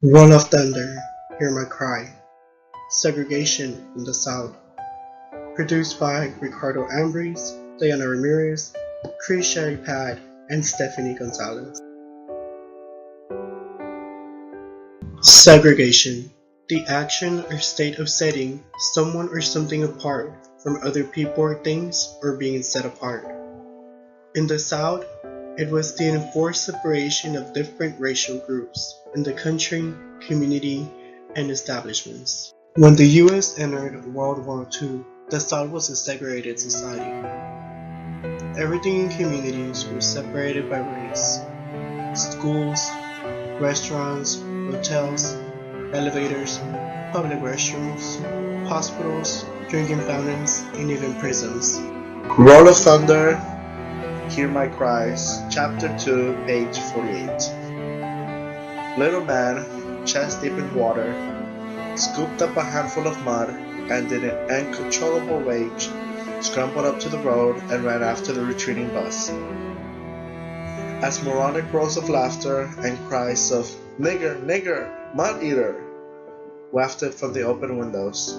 Roll of thunder, hear my cry. Segregation in the South. Produced by Ricardo Ambris, Diana Ramirez, Chris Sherry-Pad, and Stephanie Gonzalez. Segregation. The action or state of setting someone or something apart from other people or things, or being set apart. In the South, it was the enforced separation of different racial groups in the country, community, and establishments. When the U.S. entered World War II, the South was a segregated society. Everything in communities was separated by race. Schools, restaurants, hotels, elevators, public restrooms, hospitals, drinking fountains, and even prisons. Roll of Thunder, Hear My Cries, Chapter 2, page 48. Little man, chest deep in water, scooped up a handful of mud and in an uncontrollable rage, scrambled up to the road and ran after the retreating bus. As moronic roars of laughter and cries of "Nigger, nigger, mud eater" wafted from the open windows,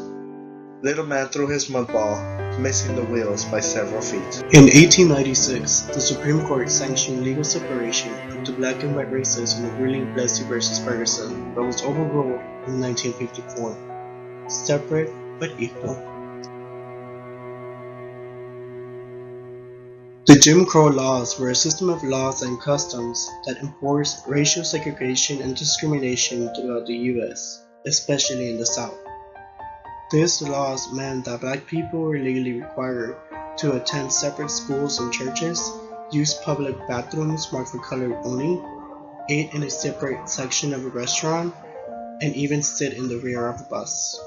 Little man threw his mud ball, missing the wheels by several feet. In 1896, the Supreme Court sanctioned legal separation of the black and white races in the ruling Plessy v. Ferguson, but was overruled in 1954. Separate but equal. The Jim Crow laws were a system of laws and customs that enforced racial segregation and discrimination throughout the U.S., especially in the South. These laws meant that black people were legally required to attend separate schools and churches, use public bathrooms marked for color only, eat in a separate section of a restaurant, and even sit in the rear of a bus.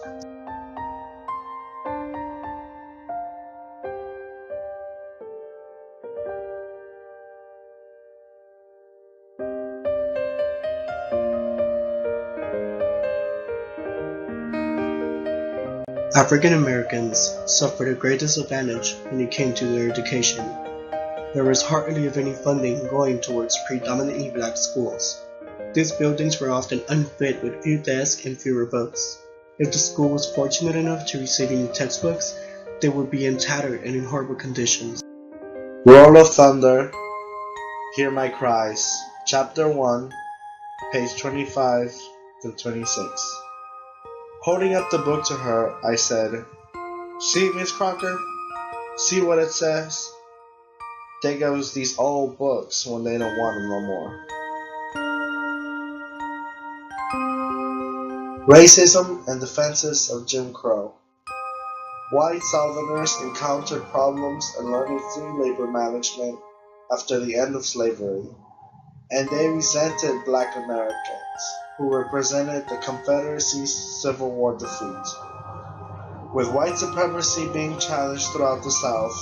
African Americans suffered a great disadvantage when it came to their education. There was hardly any funding going towards predominantly black schools. These buildings were often unfit with few desks and fewer books. If the school was fortunate enough to receive any textbooks, they would be in tattered and in horrible conditions. Roll of Thunder, Hear My Cries, Chapter 1, page 25 to 26. Holding up the book to her, I said, "See, Miss Crocker? See what it says? They goes these old books when they don't want them no more." Racism and Defenses of Jim Crow. White Southerners encountered problems in learning free labor management after the end of slavery, and they resented black Americans, who represented the Confederacy's Civil War defeat. With white supremacy being challenged throughout the South,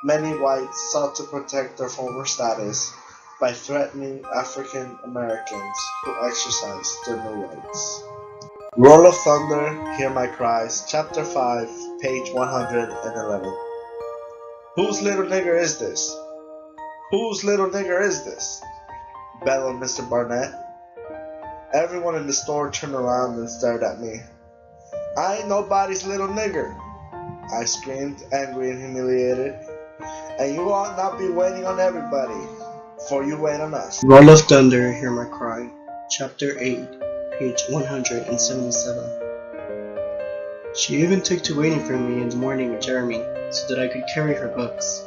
many whites sought to protect their former status by threatening African Americans who exercised their new rights. Roll of Thunder, Hear My Cries, Chapter 5, page 111. Whose little nigger is this? Whose little nigger is this? Bellowed Mr. Barnett. Everyone in the store turned around and stared at me. "I ain't nobody's little nigger," I screamed, angry and humiliated. "And you ought not be waiting on everybody, for you wait on us." Roll of Thunder, Hear My Cry, Chapter 8, page 177. She even took to waiting for me in the morning with Jeremy, so that I could carry her books.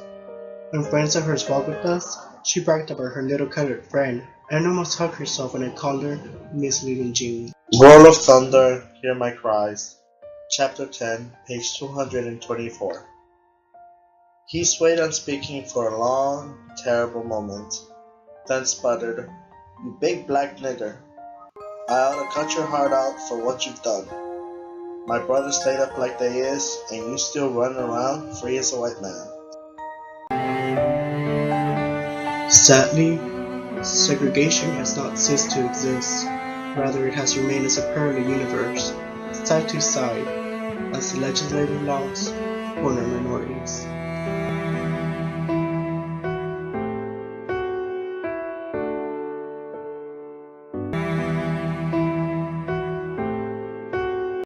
When friends of hers walked with us, she bragged about her little colored friend and almost hugged herself when I called her Miss Little Jean. Roll of Thunder, Hear My Cries, Chapter 10, page 224. He swayed unspeaking for a long, terrible moment, then sputtered, "You big black nigger. I ought to cut your heart out for what you've done. My brother stayed up like they is, and you still running around free as a white man." Sadly, segregation has not ceased to exist. Rather, it has remained as a parallel universe, side to side, as legislative laws honor minorities.